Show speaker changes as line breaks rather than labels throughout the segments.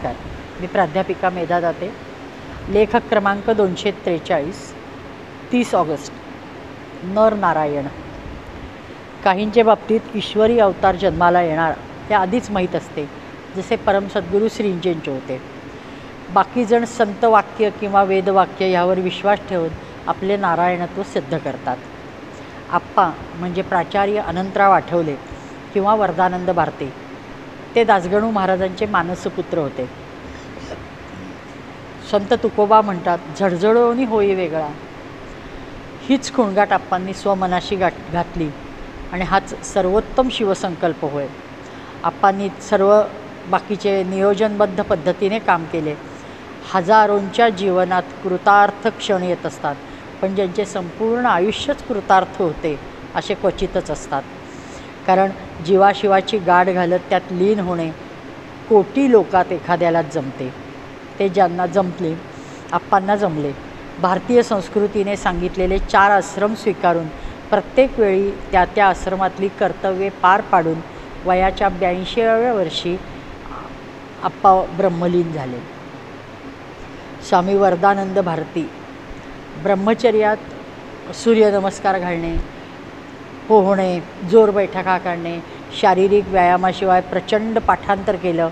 नमस्कार. मी प्राध्यापिका मेधा दाते. लेखक क्रमांक 243. 30 ऑगस्ट. नर नारायण. काहींच्या बाबतीत ईश्वरी अवतार जन्माला येणार हे आधीच माहीत असते, जसे परमसद्गुरू श्रींचेंचे होते. बाकीजण संत वाक्य किंवा वेदवाक्य यावर विश्वास ठेवून आपले नारायणत्व सिद्ध करतात. आप्पा म्हणजे प्राचार्य अनंतराव आठवले किंवा वरदानंद भारते. ते दासगणू महाराजांचे मानसपुत्र होते. संत तुकोबा म्हणतात, झडझडोनी होई वेगळा. हीच खुणगाट आप्पांनी स्वमनाशी घातली आणि हाच सर्वोत्तम शिवसंकल्प होय. आप्पांनी सर्व बाकीचे नियोजनबद्ध पद्धतीने काम केले. हजारोंच्या जीवनात कृतार्थ क्षण येत असतात, पण ज्यांचे संपूर्ण आयुष्यच कृतार्थ होते असे क्वचितच असतात. कारण जीवाशिवाची गाठ घालत त्यात लीन होणे कोटी लोकात एखाद्यालाच जमते. ते ज्यांना जमले, आप्पांना जमले. भारतीय संस्कृतीने सांगितलेले 4 आश्रम स्वीकारून प्रत्येक वेळी त्या त्या आश्रमातली कर्तव्ये पार पाडून वयाच्या 82व्या वर्षी आप्पा ब्रह्मलीन झाले. स्वामी वरदानंद भारती ब्रह्मचर्यात सूर्यनमस्कार घालणे, पोहणे, जोर बैठका काढणे, शारीरिक व्यायामाशिवाय प्रचंड पाठांतर केलं.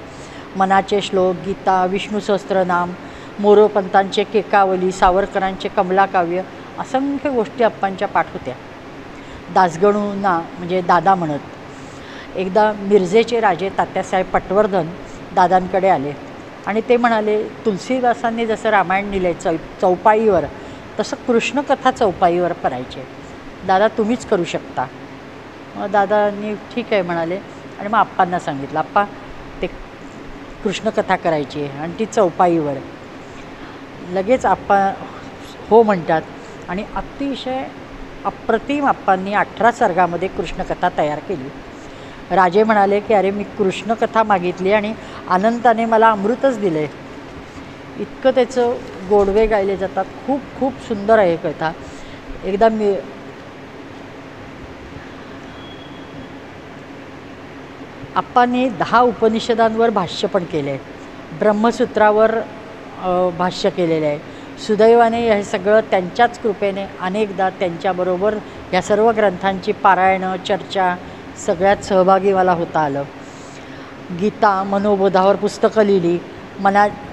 मनाचे श्लोक, गीता, विष्णू सहस्त्रनाम, मोरोपंतांचे केकावली, सावरकरांचे कमलाकाव्य, असंख्य गोष्टी आप्पांच्या पाठ होत्या. दासगणूंना म्हणजे दादा म्हणत. एकदा मिरजेचे राजे तात्यासाहेब पटवर्धन दादांकडे आले आणि ते म्हणाले, तुलसीदासांनी जसं रामायण लिहिलं आहे चौपाईवर, तसं कृष्णकथा चौपाईवर करायचे. दादा तुम्हीच करू शकता. मग दादांनी ठीक आहे म्हणाले आणि मग आप्पांना सांगितलं, आप्पा ते कृष्णकथा करायची आहे आणि ती चौपाईवर. लगेच आप्पा हो म्हणतात आणि अतिशय अप्रतिम आप्पांनी 18 सर्गामध्ये कृष्णकथा तयार केली. राजे म्हणाले की अरे, मी कृष्णकथा मागितली आणि अनंताने मला अमृतच दिलं आहे. इतकं त्याचं गोडवे गायले जातात. खूप खूप सुंदर आहे कथा. एकदा आप्पांनी 10 उपनिषदांवर भाष्य पण केले आहे. ब्रह्मसूत्रावर भाष्य केलेलं आहे. सुदैवाने हे सगळं त्यांच्याच कृपेने अनेकदा त्यांच्याबरोबर ह्या सर्व ग्रंथांची पारायणं, चर्चा सगळ्यात सहभागी मला होता आलं. गीता, मनोबोधावर पुस्तकं लिहिली.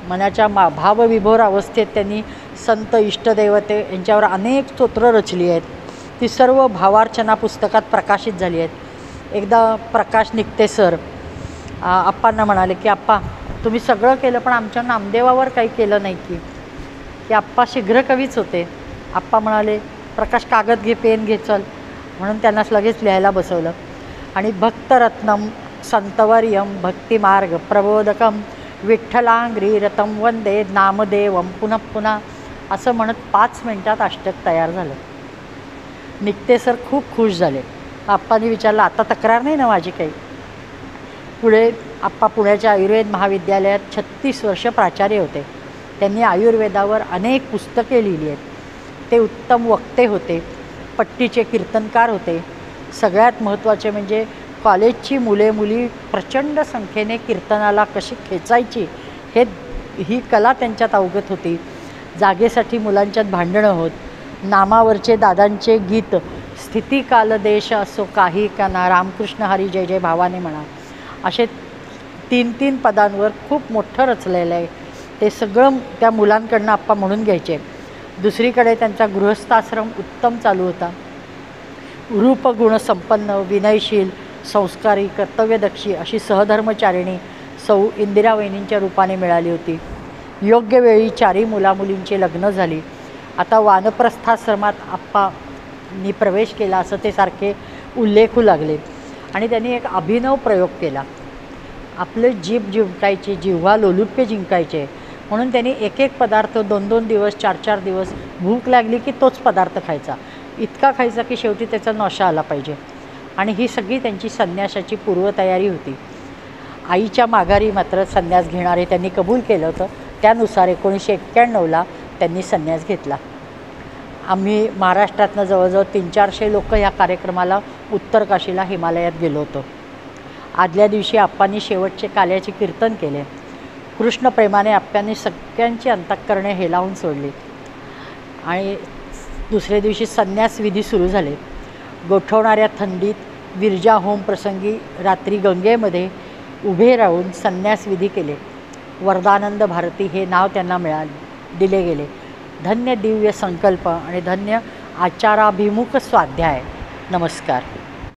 मनाच्या भावविभोर अवस्थेत त्यांनी संत, इष्टदैवते यांच्यावर अनेक स्तोत्र रचली आहेत. ती सर्व भावार्चना पुस्तकात प्रकाशित झाली आहेत. एकदा प्रकाश निकते सर आप्पांना म्हणाले की आप्पा तुम्ही सगळं केलं, पण आमच्या नामदेवावर काही केलं नाही की आप्पा शीघ्र कवीच होते. आप्पा म्हणाले, प्रकाश कागद घे, पेन घे, चल. म्हणून त्यांनाच लगेच लिहायला बसवलं आणि भक्तरत्नम संतवर्यम भक्तिमार्ग प्रबोधकम विठ्ठलांग्रीरतम वंदे नामदेवम पुनः पुन्हा असं म्हणत 5 मिनिटात अष्टक तयार झालं. निकते सर खूप खुश झाले. आप्पांनी विचारलं, आता तक्रार नाही ना माझी काही? पुढे आप्पा पुण्याच्या आयुर्वेद महाविद्यालयात 36 वर्ष प्राचार्य होते. त्यांनी आयुर्वेदावर अनेक पुस्तके लिहिली आहेत. ते उत्तम वक्ते होते, पट्टीचे कीर्तनकार होते. सगळ्यात महत्त्वाचे म्हणजे कॉलेजची मुली प्रचंड संख्येने कीर्तनाला कशी खेचायची ही कला त्यांच्यात अवगत होती. जागेसाठी मुलांच्यात भांडणं होत. नामावरचे दादांचे गीत, स्थिती काल देश असो काही का ना, रामकृष्ण हरी जय जय भावाने म्हणा, असे 3-3 पदांवर खूप मोठं रचलेलं आहे. ते सगळं त्या मुलांकडनं आप्पा म्हणून घ्यायचे. दुसरीकडे त्यांचा गृहस्थाश्रम उत्तम चालू होता. रूपगुण संपन्न, विनयशील, संस्कारी, कर्तव्यदक्षी अशी सहधर्मचारिणी सौ इंदिरा वहिनींच्या रूपाने मिळाली होती. योग्य वेळी 4ही मुलामुलींची लग्न झाली. आता वानप्रस्थाश्रमात आप्पांनी प्रवेश केला असं ते सारखे उल्लेखू लागले आणि त्यांनी एक अभिनव प्रयोग केला. आपले जीभ जिंकायची, जिव्हा लोलुप्य जिंकायचे म्हणून त्यांनी एक पदार्थ 2-2 दिवस, 4-4 दिवस भूक लागली की तोच पदार्थ खायचा. इतका खायचा की शेवटी त्याचा नशा आला पाहिजे. आणि ही सगळी त्यांची संन्यासाची पूर्वतयारी होती. आईच्या माघारी मात्र संन्यास घेणारे त्यांनी कबूल केलं होतं. त्यानुसार 1991ला त्यांनी संन्यास घेतला. आम्ही महाराष्ट्रातनं जवळजवळ 300-400 लोक ह्या कार्यक्रमाला उत्तर काशीला हिमालयात गेलो होतो. आदल्या दिवशी आप्पांनी शेवटचे काल्याचे कीर्तन केले. कृष्णप्रेमाने आप्यांनी सगळ्यांची अंतःकरणे हेलावून सोडली आणि दुसऱ्या दिवशी संन्यास विधी सुरू झाले. गोठवणाऱ्या थंडीत विरजा होम प्रसंगी रात्री गंगेमध्ये उभे राहून संन्यास विधी केले. वरदानंद भारती हे नाव त्यांना दिले गेले. धन्य दिव्य संकल्प आणि धन्य आचाराभिमुख स्वाध्याय. नमस्कार.